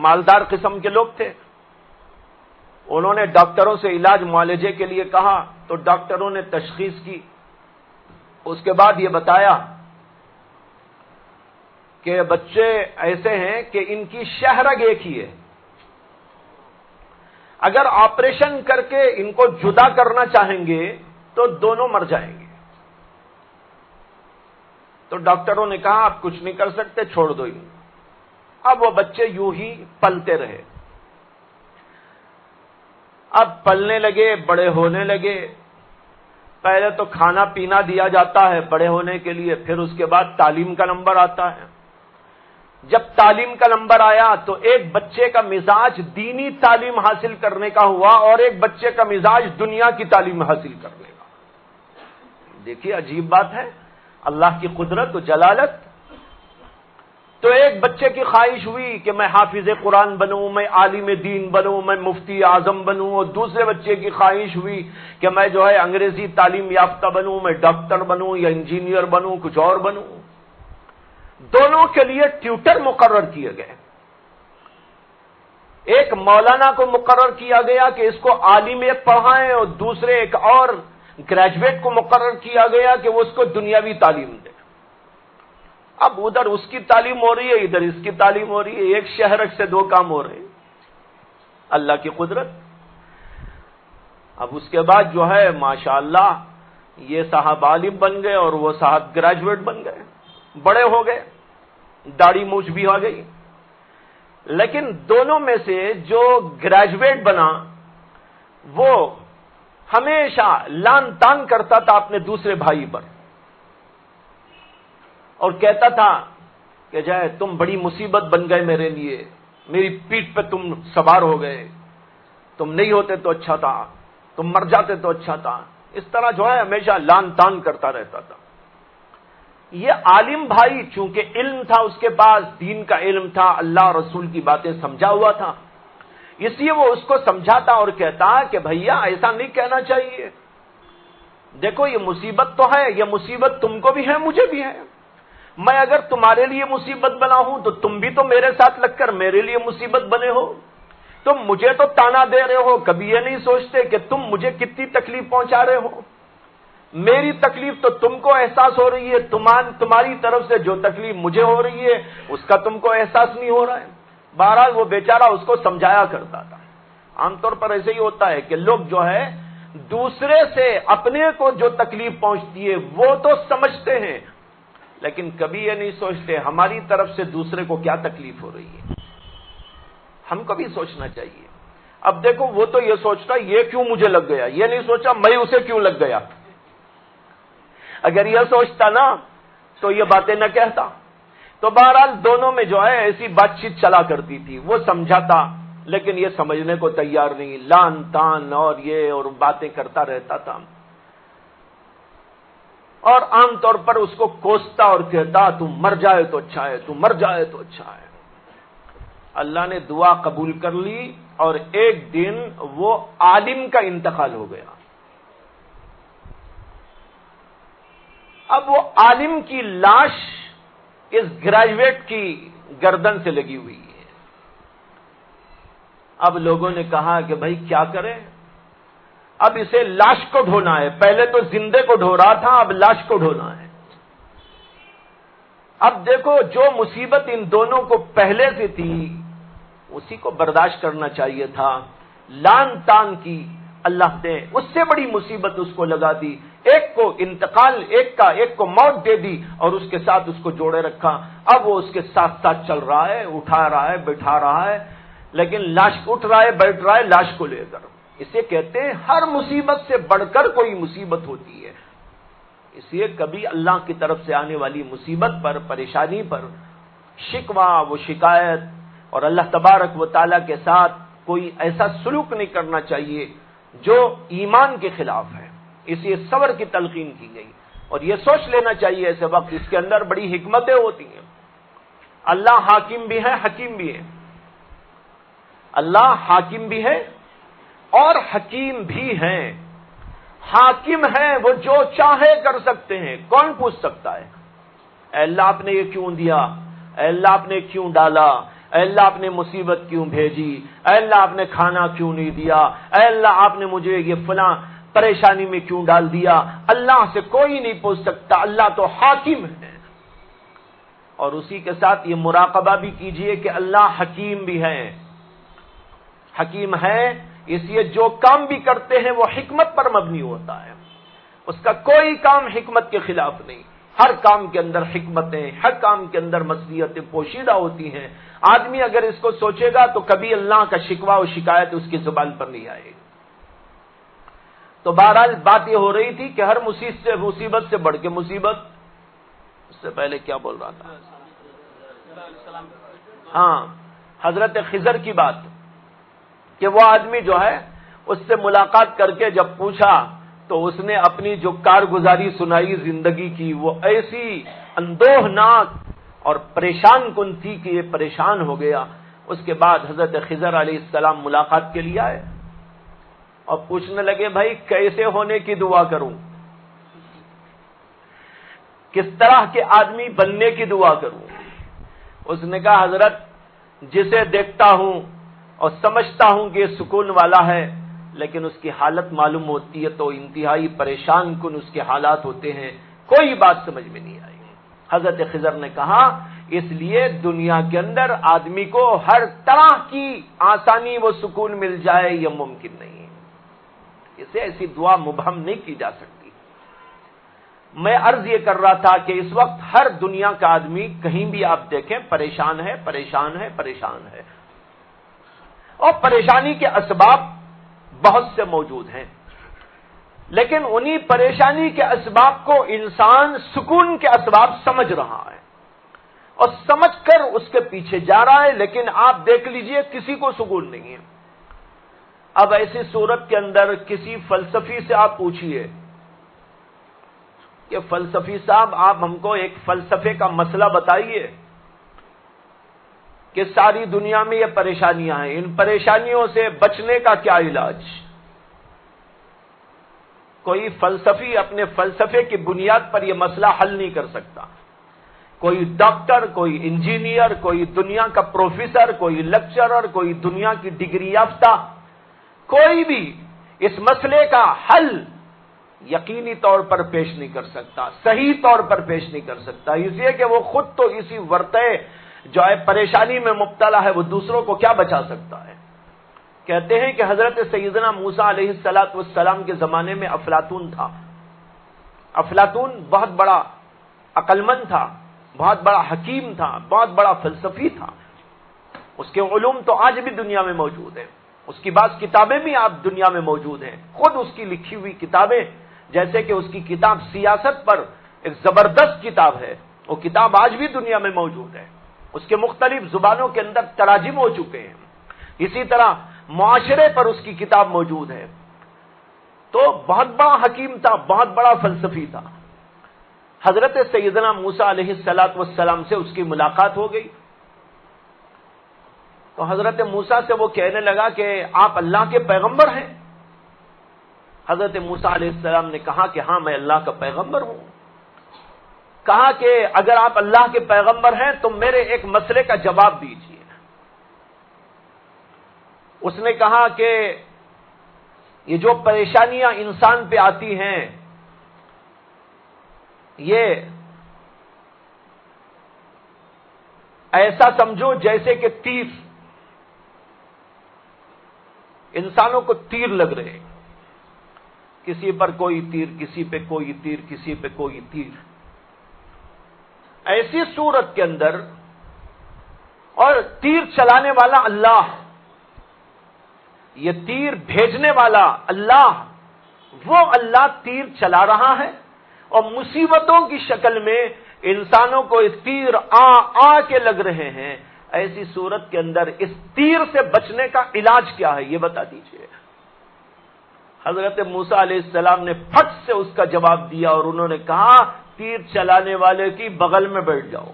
مالدار قسم کے لوگ تھے، انہوں نے ڈاکٹروں سے علاج معالجے کے لیے کہا تو ڈاکٹروں نے تشخیص کی، اس کے بعد یہ بتایا کہ بچے ایسے ہیں کہ ان کی شہرگ ایک ہی ہے، اگر آپریشن کر کے ان کو جدا کرنا چاہیں گے تو دونوں مر جائیں گے۔ تو ڈاکٹروں نے کہا آپ کچھ نہیں کر سکتے، چھوڑ دو ان۔ اب وہ بچے یوں ہی پلتے رہے، اب پلنے لگے، بڑے ہونے لگے۔ پہلے تو کھانا پینا دیا جاتا ہے بڑے ہونے کے لیے، پھر اس کے بعد تعلیم کا نمبر آتا ہے۔ جب تعلیم کا نمبر آیا تو ایک بچے کا مزاج دینی تعلیم حاصل کرنے کا ہوا اور ایک بچے کا مزاج دنیا کی تعلیم حاصل کرنے کا۔ دیکھیے عجیب بات ہے، اللہ کی قدرت و جلالت۔ تو ایک بچے کی خواہش ہوئی کہ میں حافظ قرآن بنوں، میں عالم دین بنوں، میں مفتی اعظم بنوں، اور دوسرے بچے کی خواہش ہوئی کہ میں جو ہے انگریزی تعلیم یافتہ بنوں، میں ڈاکٹر بنوں یا انجینئر بنوں، کچھ اور بنوں۔ دونوں کے لیے ٹیوٹر مقرر کیے گئے۔ ایک مولانا کو مقرر کیا گیا کہ اس کو عالم پڑھائیں، اور دوسرے ایک اور گریجویٹ کو مقرر کیا گیا کہ وہ اس کو دنیاوی تعلیم دے۔ اب ادھر اس کی تعلیم ہو رہی ہے، ادھر اس کی تعلیم ہو رہی ہے، ایک شہرک سے دو کام ہو رہے ہیں، اللہ کی قدرت۔ اب اس کے بعد جو ہے ماشاءاللہ یہ صاحب عالم بن گئے اور وہ صاحب گریجویٹ بن گئے، بڑے ہو گئے، داڑھی مونچھ بھی آ گئی۔ لیکن دونوں میں سے جو گریجویٹ بنا وہ ہمیشہ لان تان کرتا تھا اپنے دوسرے بھائی پر، اور کہتا تھا کہ جائے تم بڑی مصیبت بن گئے میرے لیے، میری پیٹھ پہ تم سوار ہو گئے، تم نہیں ہوتے تو اچھا تھا، تم مر جاتے تو اچھا تھا۔ اس طرح جو ہے ہمیشہ لان تان کرتا رہتا تھا۔ یہ عالم بھائی چونکہ علم تھا اس کے پاس، دین کا علم تھا، اللہ رسول کی باتیں سمجھا ہوا تھا، اس لیے وہ اس کو سمجھاتا اور کہتا کہ بھیا ایسا نہیں کہنا چاہیے، دیکھو یہ مصیبت تو ہے، یہ مصیبت تم کو بھی ہے مجھے بھی ہے، میں اگر تمہارے لیے مصیبت بنا ہوں تو تم بھی تو میرے ساتھ لگ کر میرے لیے مصیبت بنے ہو، تم مجھے تو تانا دے رہے ہو، کبھی یہ نہیں سوچتے کہ تم مجھے کتنی تکلیف پہنچا رہے ہو، میری تکلیف تو تم کو احساس ہو رہی ہے، تمہاری طرف سے جو تکلیف مجھے ہو رہی ہے اس کا تم کو احساس نہیں ہو رہا ہے۔ بہرحال وہ بیچارہ اس کو سمجھایا کرتا تھا۔ عام طور پر ایسے ہی ہوتا ہے کہ لوگ جو ہے دوسرے سے اپنے کو جو تکلیف پہنچتی ہے وہ تو سمجھتے ہیں، لیکن کبھی یہ نہیں سوچتے ہماری طرف سے دوسرے کو کیا تکلیف ہو رہی ہے، ہم کو بھی سوچنا چاہیے۔ اب دیکھو وہ تو یہ سوچتا یہ کیوں مجھے لگ گیا، یہ نہیں سوچا میں اسے کیوں لگ گیا، اگر یہ سوچتا نا تو یہ باتیں نہ کہتا۔ تو بہرحال دونوں میں جو ہے ایسی بات چیت چلا کرتی تھی، وہ سمجھاتا لیکن یہ سمجھنے کو تیار نہیں، لان تان اور یہ اور باتیں کرتا رہتا تھا، اور عام طور پر اس کو کوستا اور کہتا تم مر جائے تو اچھا ہے، تم مر جائے تو اچھا ہے۔ اللہ نے دعا قبول کر لی اور ایک دن وہ عالم کا انتقال ہو گیا۔ اب وہ عالم کی لاش اس گریجویٹ کی گردن سے لگی ہوئی ہے۔ اب لوگوں نے کہا کہ بھائی کیا کریں، اب اسے لاش کو ڈھونا ہے، پہلے تو زندے کو ڈھو رہا تھا، اب لاش کو ڈھونا ہے۔ اب دیکھو جو مصیبت ان دونوں کو پہلے سے تھی اسی کو برداشت کرنا چاہیے تھا، لان تان کی اللہ نے اس سے بڑی مصیبت اس کو لگا دی، ایک کو انتقال، ایک کو موت دے دی اور اس کے ساتھ اس کو جوڑے رکھا۔ اب وہ اس کے ساتھ ساتھ چل رہا ہے، اٹھا رہا ہے، بٹھا رہا ہے، لیکن لاش اٹھ رہا ہے، بیٹھ رہا ہے لاش کو لے کر۔ اسے کہتے ہیں ہر مصیبت سے بڑھ کر کوئی مصیبت ہوتی ہے، اس لیے کبھی اللہ کی طرف سے آنے والی مصیبت پر، پریشانی پر شکوہ و شکایت اور اللہ تبارک و تعالیٰ کے ساتھ کوئی ایسا سلوک نہیں کرنا چاہیے جو ایمان کے خلاف ہے۔ اس لیے صبر کی تلقین کی گئی، اور یہ سوچ لینا چاہیے ایسے وقت اس کے اندر بڑی حکمتیں ہوتی ہیں۔ اللہ حاکم بھی ہے، حکیم بھی ہے۔ اللہ حاکم بھی ہے اور حکیم بھی ہے۔ حاکم ہے وہ جو چاہے کر سکتے ہیں، کون پوچھ سکتا ہے اے اللہ آپ نے یہ کیوں دیا، اے اللہ آپ نے کیوں ڈالا، اے اللہ آپ نے مصیبت کیوں بھیجی، اے اللہ آپ نے کھانا کیوں نہیں دیا، اے اللہ آپ نے مجھے یہ فلاں پریشانی میں کیوں ڈال دیا۔ اللہ سے کوئی نہیں پوچھ سکتا، اللہ تو حاکم ہے۔ اور اسی کے ساتھ یہ مراقبہ بھی کیجئے کہ اللہ حکیم بھی ہے، حکیم ہے، اس لیے جو کام بھی کرتے ہیں وہ حکمت پر مبنی ہوتا ہے، اس کا کوئی کام حکمت کے خلاف نہیں، ہر کام کے اندر حکمتیں، ہر کام کے اندر مصلحتیں پوشیدہ ہوتی ہیں۔ آدمی اگر اس کو سوچے گا تو کبھی اللہ کا شکوہ و شکایت اس کی زبان پر نہیں آئے گی۔ تو بہرحال بات یہ ہو رہی تھی کہ ہر مصیبت سے بڑھ کے مصیبت، اس سے پہلے کیا بول رہا تھا؟ ہاں، حضرت خضر کی بات کہ وہ آدمی جو ہے اس سے ملاقات کر کے جب پوچھا تو اس نے اپنی جو کارگزاری سنائی زندگی کی، وہ ایسی اندوہناک اور پریشان کن تھی کہ یہ پریشان ہو گیا۔ اس کے بعد حضرت خضر علیہ السلام ملاقات کے لیے آئے اور پوچھنے لگے بھائی کیسے ہونے کی دعا کروں، کس طرح کے آدمی بننے کی دعا کروں؟ اس نے کہا حضرت جسے دیکھتا ہوں اور سمجھتا ہوں کہ یہ سکون والا ہے، لیکن اس کی حالت معلوم ہوتی ہے تو انتہائی پریشان کن اس کے حالات ہوتے ہیں، کوئی بات سمجھ میں نہیں آئی۔ حضرت خضر نے کہا اس لیے دنیا کے اندر آدمی کو ہر طرح کی آسانی و سکون مل جائے یہ ممکن نہیں ہے، اسے ایسی دعا مبہم نہیں کی جا سکتی۔ میں عرض یہ کر رہا تھا کہ اس وقت ہر دنیا کا آدمی کہیں بھی آپ دیکھیں پریشان ہے، پریشان ہے، پریشان ہے، اور پریشانی کے اسباب بہت سے موجود ہیں، لیکن انہی پریشانی کے اسباب کو انسان سکون کے اسباب سمجھ رہا ہے اور سمجھ کر اس کے پیچھے جا رہا ہے، لیکن آپ دیکھ لیجئے کسی کو سکون نہیں ہے۔ اب ایسی صورت کے اندر کسی فلسفی سے آپ پوچھئے کہ فلسفی صاحب آپ ہم کو ایک فلسفے کا مسئلہ بتائیے کہ ساری دنیا میں یہ پریشانیاں ہیں، ان پریشانیوں سے بچنے کا کیا علاج؟ کوئی فلسفی اپنے فلسفے کی بنیاد پر یہ مسئلہ حل نہیں کر سکتا۔ کوئی ڈاکٹر، کوئی انجینئر، کوئی دنیا کا پروفیسر، کوئی لیکچرر، کوئی دنیا کی ڈگری یافتہ، کوئی بھی اس مسئلے کا حل یقینی طور پر پیش نہیں کر سکتا، صحیح طور پر پیش نہیں کر سکتا، اس لیے کہ وہ خود تو اسی ورطے جو ہے پریشانی میں مبتلا ہے، وہ دوسروں کو کیا بچا سکتا ہے؟ کہتے ہیں کہ حضرت سیدنا موسیٰ علیہ السلام کے زمانے میں افلاطون تھا۔ افلاطون بہت بڑا عقل مند تھا، بہت بڑا حکیم تھا، بہت بڑا فلسفی تھا، اس کے علوم تو آج بھی دنیا میں موجود ہیں، اس کی بعض کتابیں بھی آپ دنیا میں موجود ہیں، خود اس کی لکھی ہوئی کتابیں، جیسے کہ اس کی کتاب سیاست پر ایک زبردست کتاب ہے، وہ کتاب آج بھی دنیا میں موجود ہے، اس کے مختلف زبانوں کے اندر تراجم ہو چکے ہیں۔ اسی طرح معاشرے پر اس کی کتاب موجود ہے۔ تو بہت بڑا حکیم تھا، بہت بڑا فلسفی تھا۔ حضرت سیدنا موسیٰ علیہ السلام سے اس کی ملاقات ہو گئی تو حضرت موسیٰ سے وہ کہنے لگا کہ آپ اللہ کے پیغمبر ہیں؟ حضرت موسیٰ علیہ السلام نے کہا کہ ہاں میں اللہ کا پیغمبر ہوں۔ کہا کہ اگر آپ اللہ کے پیغمبر ہیں تو میرے ایک مسئلے کا جواب دیجیے۔ اس نے کہا کہ یہ جو پریشانیاں انسان پہ آتی ہیں یہ ایسا سمجھو جیسے کہ تیر، انسانوں کو تیر لگ رہے ہیں، کسی پر کوئی تیر، کسی پہ کوئی تیر، کسی پہ کوئی تیر۔ ایسی صورت کے اندر، اور تیر چلانے والا اللہ، یہ تیر بھیجنے والا اللہ، وہ اللہ تیر چلا رہا ہے اور مصیبتوں کی شکل میں انسانوں کو اس تیر آ کے لگ رہے ہیں۔ ایسی صورت کے اندر اس تیر سے بچنے کا علاج کیا ہے یہ بتا دیجئے۔ حضرت موسیٰ علیہ السلام نے پھٹ سے اس کا جواب دیا اور انہوں نے کہا تیر چلانے والے کی بغل میں بیٹھ جاؤ۔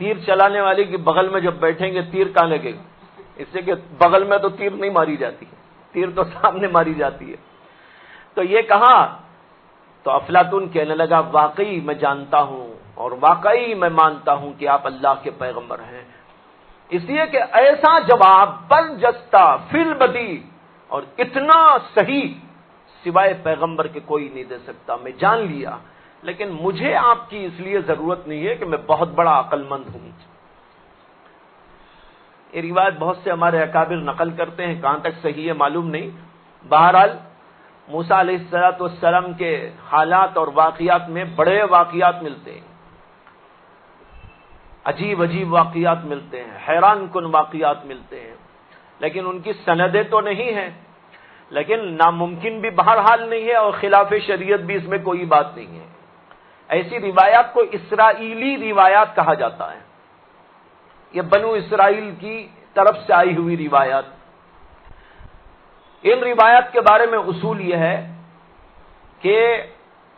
تیر چلانے والے کی بغل میں جب بیٹھیں گے تیر کہاں لگے گا؟ اس سے کہ بغل میں تو تیر نہیں ماری جاتی، تیر تو سامنے ماری جاتی ہے۔ تو یہ کہا تو افلاطون کہنے لگا واقعی میں جانتا ہوں اور واقعی میں مانتا ہوں کہ آپ اللہ کے پیغمبر ہیں، اس لیے کہ ایسا جواب برجستہ فی البدی اور اتنا صحیح سوائے پیغمبر کے کوئی نہیں دے سکتا۔ میں جان لیا، لیکن مجھے آپ کی اس لیے ضرورت نہیں ہے کہ میں بہت بڑا عقل مند ہوں۔ یہ روایت بہت سے ہمارے اکابر نقل کرتے ہیں، کہاں تک صحیح ہے معلوم نہیں۔ بہرحال موسیٰ علیہ السلام کے حالات اور واقعات میں بڑے واقعات ملتے ہیں، عجیب عجیب واقعات ملتے ہیں، حیران کن واقعات ملتے ہیں، لیکن ان کی سندیں تو نہیں ہیں، لیکن ناممکن بھی بہرحال نہیں ہے اور خلاف شریعت بھی اس میں کوئی بات نہیں ہے۔ ایسی روایات کو اسرائیلی روایات کہا جاتا ہے، یہ بنو اسرائیل کی طرف سے آئی ہوئی روایات۔ ان روایات کے بارے میں اصول یہ ہے کہ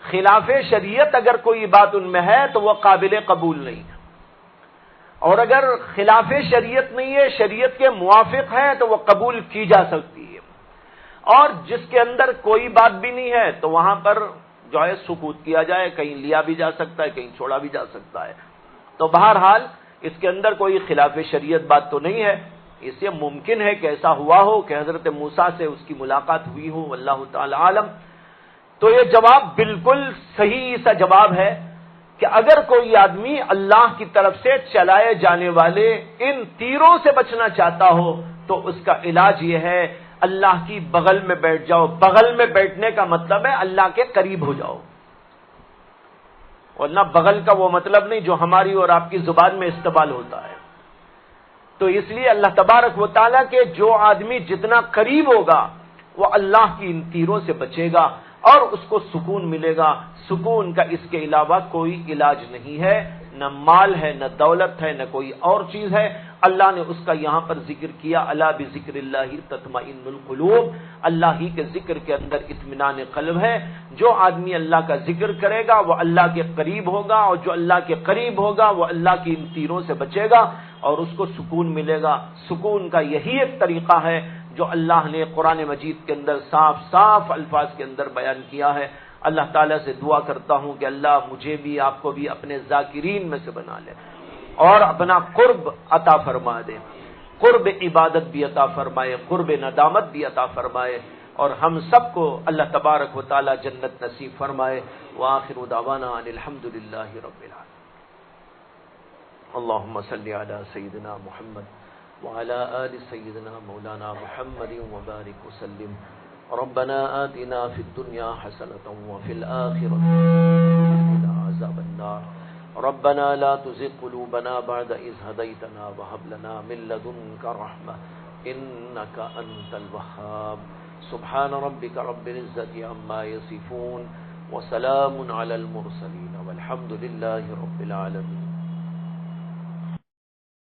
خلاف شریعت اگر کوئی بات ان میں ہے تو وہ قابل قبول نہیں ہے، اور اگر خلاف شریعت نہیں ہے، شریعت کے موافق ہے تو وہ قبول کی جا سکتی ہے، اور جس کے اندر کوئی بات بھی نہیں ہے تو وہاں پر جو ہے سکوت کیا جائے، کہیں لیا بھی جا سکتا ہے، کہیں چھوڑا بھی جا سکتا ہے۔ تو بہرحال اس کے اندر کوئی خلاف شریعت بات تو نہیں ہے، اس سے ممکن ہے کہ ایسا ہوا ہو کہ حضرت موسیٰ سے اس کی ملاقات ہوئی ہو، واللہ تعالی عالم۔ تو یہ جواب بالکل صحیح سا جواب ہے کہ اگر کوئی آدمی اللہ کی طرف سے چلائے جانے والے ان تیروں سے بچنا چاہتا ہو تو اس کا علاج یہ ہے اللہ کی بغل میں بیٹھ جاؤ۔ بغل میں بیٹھنے کا مطلب ہے اللہ کے قریب ہو جاؤ، اور نہ بغل کا وہ مطلب نہیں جو ہماری اور آپ کی زبان میں استعمال ہوتا ہے۔ تو اس لیے اللہ تبارک و تعالیٰ کے جو آدمی جتنا قریب ہوگا وہ اللہ کی ان تیروں سے بچے گا اور اس کو سکون ملے گا۔ سکون کا اس کے علاوہ کوئی علاج نہیں ہے، نہ مال ہے، نہ دولت ہے، نہ کوئی اور چیز ہے۔ اللہ نے اس کا یہاں پر ذکر کیا، الا بذکر اللہ تطمئن القلوب، اللہ ہی کے ذکر کے اندر اطمینان قلب ہے۔ جو آدمی اللہ کا ذکر کرے گا وہ اللہ کے قریب ہوگا، اور جو اللہ کے قریب ہوگا وہ اللہ کی ان تیروں سے بچے گا اور اس کو سکون ملے گا۔ سکون کا یہی ایک طریقہ ہے جو اللہ نے قرآن مجید کے اندر صاف صاف الفاظ کے اندر بیان کیا ہے۔ اللہ تعالیٰ سے دعا کرتا ہوں کہ اللہ مجھے بھی آپ کو بھی اپنے ذاکرین میں سے بنا لے اور اپنا قرب عطا فرما دے، قرب عبادت بھی عطا فرمائے، قرب ندامت بھی عطا فرمائے، اور ہم سب کو اللہ تبارک و تعالی جنت نصیب فرمائے۔ وآخر دعوانا ان الحمد للہ رب العالمین۔ اللهم صل على سيدنا محمد وعلى آل سيدنا مولانا محمد وبارك وسلم۔ ربنا آتنا في الدنيا حسنة وفي الآخرة وقنا عذاب النار۔ ربنا لا تزغ قلوبنا بعد إذ هديتنا وهب لنا من لدنك رحمة إنك أنت الوهاب۔ سبحان ربك رب العزة عما يصفون وسلام على المرسلين والحمد لله رب العالمين۔